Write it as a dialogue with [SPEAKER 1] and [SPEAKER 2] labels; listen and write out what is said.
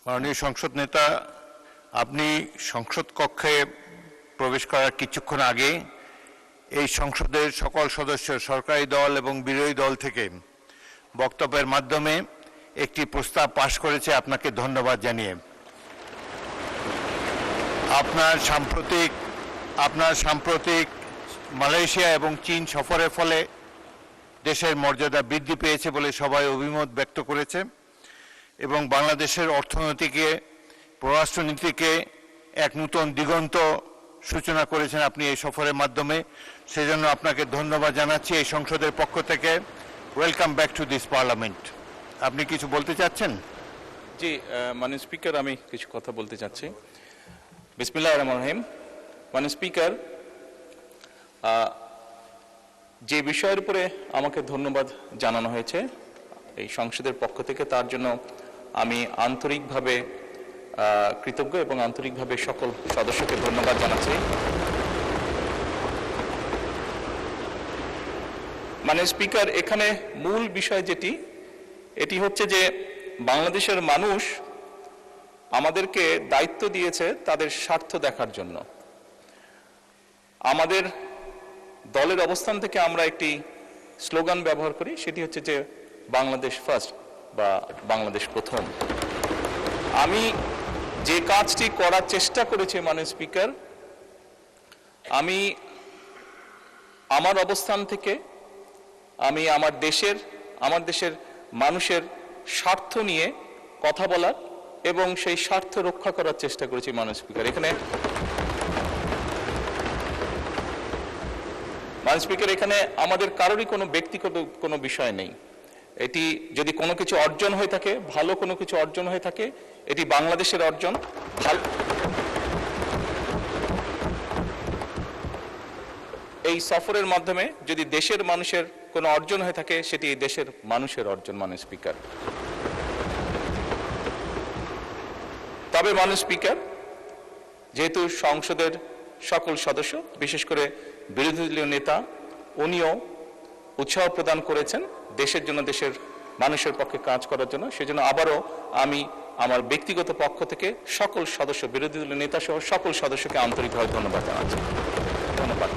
[SPEAKER 1] মাননীয় সংসদ নেতা, আপনি সংসদ কক্ষে প্রবেশ করার কিছুক্ষণ আগে এই সংসদের সকল সদস্য সরকারি দল এবং বিরোধী দল থেকে বক্তব্যের মাধ্যমে একটি প্রস্তাব পাশ করেছে। আপনাকে ধন্যবাদ জানিয়ে আপনার সাম্প্রতিক মালয়েশিয়া এবং চীন সফরের ফলে দেশের মর্যাদা বৃদ্ধি পেয়েছে বলে সবাই অভিমত ব্যক্ত করেছে এবং বাংলাদেশের অর্থনীতিকে, পররাষ্ট্রনীতিকে এক নতুন দিগন্ত সূচনা করেছেন আপনি এই সফরের মাধ্যমে। সেজন্য আপনাকে ধন্যবাদ জানাচ্ছি এই সংসদের পক্ষ থেকে। Welcome back to this parliament. আপনি কিছু বলতে চাচ্ছেন?
[SPEAKER 2] জি, মাননীয় স্পিকার, আমি কিছু কথা বলতে চাচ্ছি। বিসমিল্লাহির রহমানির রহিম। মাননীয় স্পিকার, যে বিষয়ের উপরে আমাকে ধন্যবাদ জানানো হয়েছে এই সংসদের পক্ষ থেকে, তার জন্য আমি আন্তরিকভাবে কৃতজ্ঞ এবং আন্তরিকভাবে সকল সদস্যকে ধন্যবাদ জানাচ্ছি। মাননীয় স্পিকার, এখানে মূল বিষয় এটি হচ্ছে যে বাংলাদেশের মানুষ আমাদেরকে দায়িত্ব দিয়েছে তাদের স্বার্থ দেখার জন্য। আমাদের দলের অবস্থান থেকে আমরা একটি স্লোগান ব্যবহার করি, সেটি হচ্ছে যে বাংলাদেশ ফার্স্ট বা বাংলাদেশ প্রথম। আমি যে কাজটি করার চেষ্টা করেছি মাননীয় স্পিকার, আমি আমার অবস্থান থেকে আমি আমার দেশের মানুষের স্বার্থ নিয়ে কথা বলার এবং সেই স্বার্থ রক্ষা করার চেষ্টা করেছি মাননীয় স্পিকার। মাননীয় স্পিকার, এখানে আমাদের কারোরই কোনো ব্যক্তিগত কোনো বিষয় নেই। এটি যদি কোনো কিছু অর্জন হয়ে থাকে, ভালো কোনো কিছু অর্জন হয়ে থাকে, এটি বাংলাদেশের অর্জন। এই সফরের মাধ্যমে যদি দেশের মানুষের কোনো অর্জন হয়ে থাকে, সেটি এই দেশের মানুষের অর্জন মাননীয় স্পিকার। তবে মাননীয় স্পিকার, যেহেতু সংসদের সকল সদস্য, বিশেষ করে বিরোধী দলীয় নেতা, উনিও উৎসাহ প্রদান করেছেন দেশের জন্য, দেশের মানুষের পক্ষে কাজ করার জন্য, সেজন্য আবারও আমি আমার ব্যক্তিগত পক্ষ থেকে সকল সদস্য, বিরোধী দলীয় নেতা সহ সকল সদস্যকে আন্তরিকভাবে ধন্যবাদ জানাচ্ছি। ধন্যবাদ।